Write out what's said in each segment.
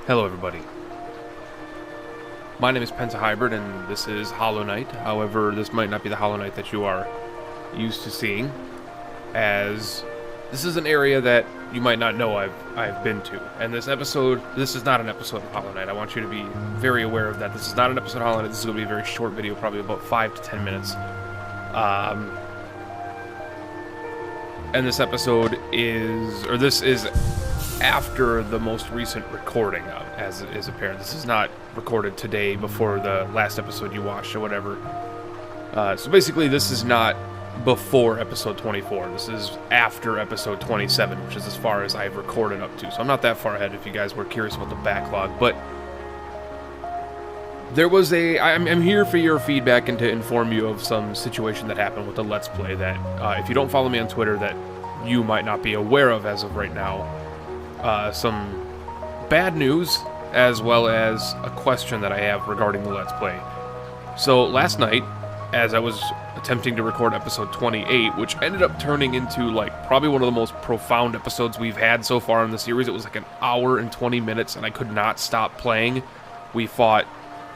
Hello everybody. My name is Pentahybrid and this is Hollow Knight. However, this might not be the Hollow Knight that you are used to seeing, as this is an area that you might not know I've been to. And this is not an episode of Hollow Knight. I want you to be very aware of that. This is not an episode of Hollow Knight. This is going to be a very short video, probably about 5 to 10 minutes. And this episode this is after the most recent recording, as is apparent. This is not recorded today before the last episode you watched or whatever. So basically, this is not before episode 24. This is after episode 27, which is as far as I've recorded up to. So I'm not that far ahead if you guys were curious about the backlog. But there was I'm here for your feedback and to inform you of some situation that happened with the Let's Play that, if you don't follow me on Twitter, that you might not be aware of as of right now. Some bad news, as well as a question that I have regarding the Let's Play. So last night, as I was attempting to record episode 28, which ended up turning into like probably one of the most profound episodes we've had so far in the series. It was like an hour and 20 minutes and I could not stop playing. We fought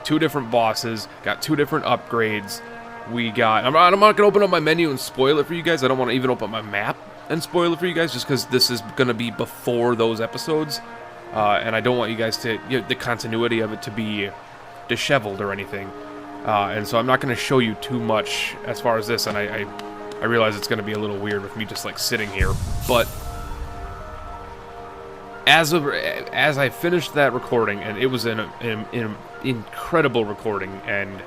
2 different bosses, got 2 different upgrades. I'm not going to open up my menu and spoil it for you guys. I don't want to even open up my map and spoil it for you guys, just because this is going to be before those episodes. And I don't want you guys to, the continuity of it to be disheveled or anything. And so I'm not going to show you too much as far as this, and I realize it's going to be a little weird with me just like sitting here. But as I finished that recording, and it was an incredible recording, and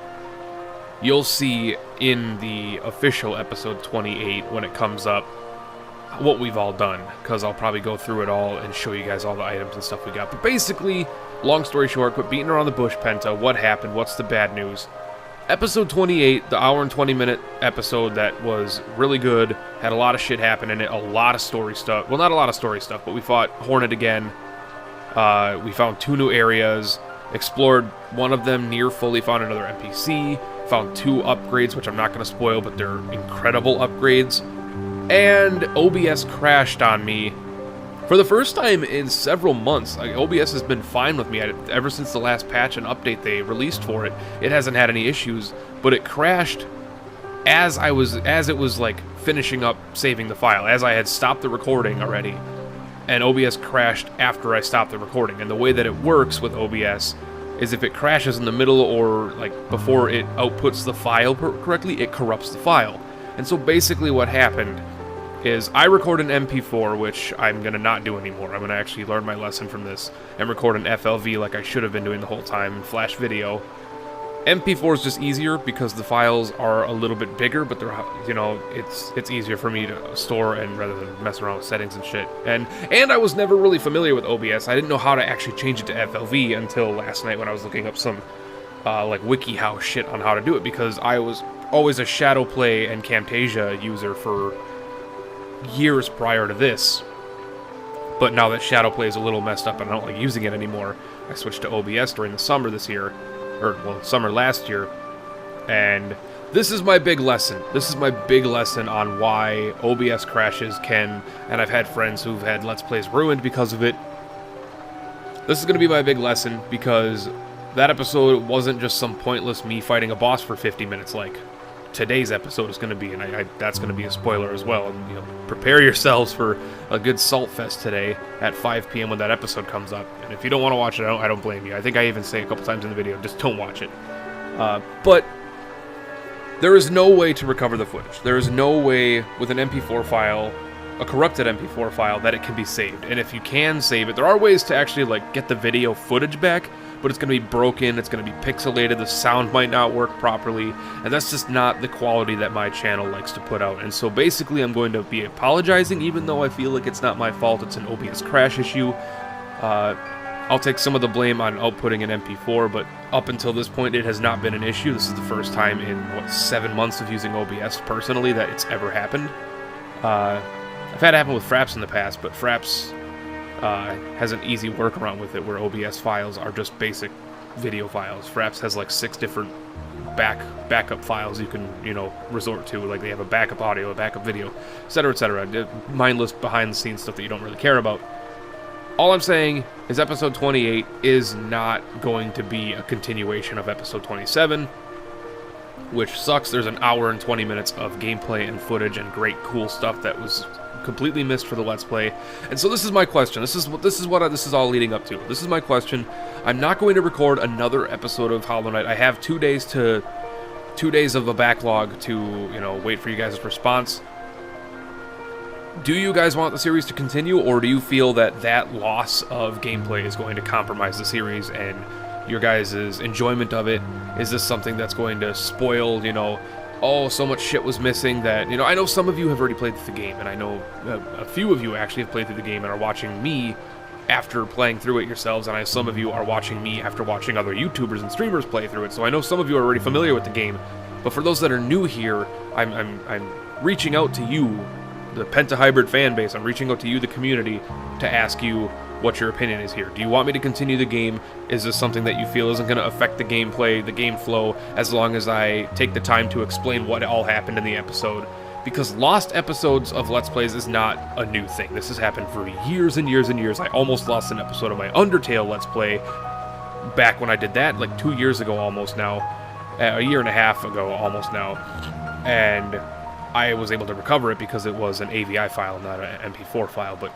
you'll see in the official episode 28 when it comes up what we've all done, because I'll probably go through it all and show you guys all the items and stuff we got. But basically, long story short, quit beating around the bush, Penta. What happened? What's the bad news? Episode 28, the hour and 20 minute episode that was really good, had a lot of shit happen in it, a lot of story stuff. Well, not a lot of story stuff, but we fought Hornet again. We found 2 new areas, explored one of them near fully, found another NPC, found 2 upgrades, which I'm not going to spoil, but they're incredible upgrades. And OBS crashed on me for the first time in several months. OBS has been fine with me ever since the last patch and update they released for it. It hasn't had any issues, but it crashed as it was like finishing up saving the file, as I had stopped the recording already, and OBS crashed after I stopped the recording. And the way that it works with OBS is if it crashes in the middle or like before it outputs the file correctly, it corrupts the file. And so basically what happened is I record an MP4, which I'm going to not do anymore. I'm going to actually learn my lesson from this and record an FLV like I should have been doing the whole time, Flash video. MP4 is just easier because the files are a little bit bigger, but they're, it's easier for me to store and rather than mess around with settings and shit. And I was never really familiar with OBS. I didn't know how to actually change it to FLV until last night when I was looking up some like WikiHow shit on how to do it, because I was always a Shadowplay and Camtasia user for years prior to this. But now that Shadowplay is a little messed up and I don't like using it anymore, I switched to OBS during the summer this year, summer last year, and this is my big lesson. This is my big lesson on why OBS crashes and I've had friends who've had Let's Plays ruined because of it. This is going to be my big lesson, because that episode wasn't just some pointless me fighting a boss for 50 minutes like today's episode is going to be, and that's going to be a spoiler as well. And prepare yourselves for a good salt fest today at 5 p.m. when that episode comes up. And if you don't want to watch it, I don't blame you. I think I even say a couple times in the video, just don't watch it. But there is no way to recover the footage. There is no way with an MP4 file, a corrupted MP4 file, that it can be saved. And if you can save it, there are ways to actually like get the video footage back, but it's going to be broken, it's going to be pixelated, the sound might not work properly, and that's just not the quality that my channel likes to put out. And so basically I'm going to be apologizing, even though I feel like it's not my fault, it's an OBS crash issue. I'll take some of the blame on outputting an MP4, but up until this point it has not been an issue. This is the first time in, 7 months of using OBS personally that it's ever happened. I've had it happen with Fraps in the past, but Fraps has an easy workaround with it where OBS files are just basic video files. Fraps has like 6 different backup files you can, resort to. Like they have a backup audio, a backup video, etc., etc. Mindless behind the scenes stuff that you don't really care about. All I'm saying is episode 28 is not going to be a continuation of episode 27, which sucks. There's an hour and 20 minutes of gameplay and footage and great cool stuff that was completely missed for the Let's Play. And so this is my question. This is what this is all leading up to. This is my question. I'm not going to record another episode of Hollow Knight. I have 2 days of a backlog to, you know, wait for you guys' response. Do you guys want the series to continue, or do you feel that that loss of gameplay is going to compromise the series and your guys' enjoyment of it? Is this something that's going to spoil, you know, oh, so much shit was missing that, you know, I know some of you have already played through the game, and I know a few of you actually have played through the game and are watching me after playing through it yourselves, and I know some of you are watching me after watching other YouTubers and streamers play through it, so I know some of you are already familiar with the game, but for those that are new here, I'm reaching out to you, the Pentahybrid fan base. I'm reaching out to you, the community, to ask you what your opinion is here. Do you want me to continue the game? Is this something that you feel isn't going to affect the gameplay, the game flow, as long as I take the time to explain what all happened in the episode? Because lost episodes of Let's Plays is not a new thing. This has happened for years and years and years. I almost lost an episode of my Undertale Let's Play back when I did that, like 2 years ago almost now. A year and a half ago almost now. And I was able to recover it because it was an AVI file, not an MP4 file, but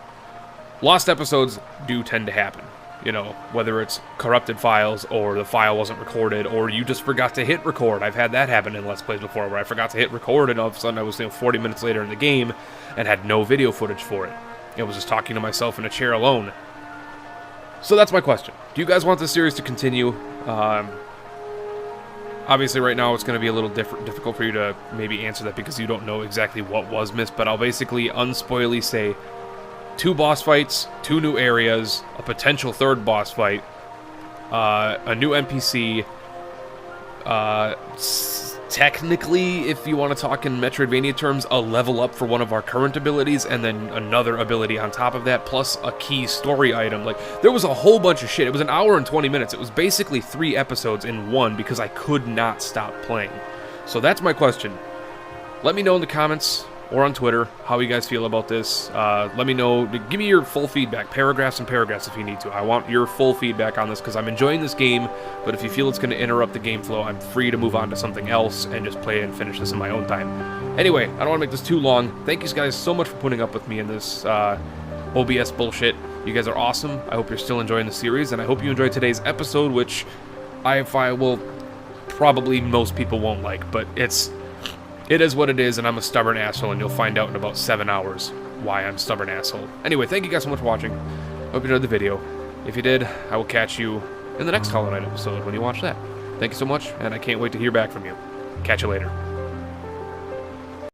lost episodes do tend to happen. You know, whether it's corrupted files, or the file wasn't recorded, or you just forgot to hit record. I've had that happen in Let's Plays before, where I forgot to hit record, and all of a sudden I was, 40 minutes later in the game, and had no video footage for it. I was just talking to myself in a chair alone. So that's my question. Do you guys want this series to continue? Obviously, right now, it's going to be a little difficult for you to maybe answer that because you don't know exactly what was missed, but I'll basically unspoily say 2 boss fights, 2 new areas, a potential 3rd boss fight, a new NPC, technically, if you want to talk in Metroidvania terms, a level up for one of our current abilities, and then another ability on top of that, plus a key story item. Like, there was a whole bunch of shit. It was an hour and 20 minutes. It was basically 3 episodes in one because I could not stop playing. So that's my question. Let me know in the comments or on Twitter how you guys feel about this. Let me know. Give me your full feedback, paragraphs and paragraphs if you need to. I want your full feedback on this because I'm enjoying this game, but if you feel it's going to interrupt the game flow, I'm free to move on to something else and just play and finish this in my own time. Anyway, I don't want to make this too long. Thank you guys so much for putting up with me in this OBS bullshit. You guys are awesome. I hope you're still enjoying the series, and I hope you enjoyed today's episode, which I will probably most people won't like, but it is what it is, and I'm a stubborn asshole, and you'll find out in about 7 hours why I'm a stubborn asshole. Anyway, thank you guys so much for watching. Hope you enjoyed the video. If you did, I will catch you in the next Hollow Knight episode when you watch that. Thank you so much, and I can't wait to hear back from you. Catch you later.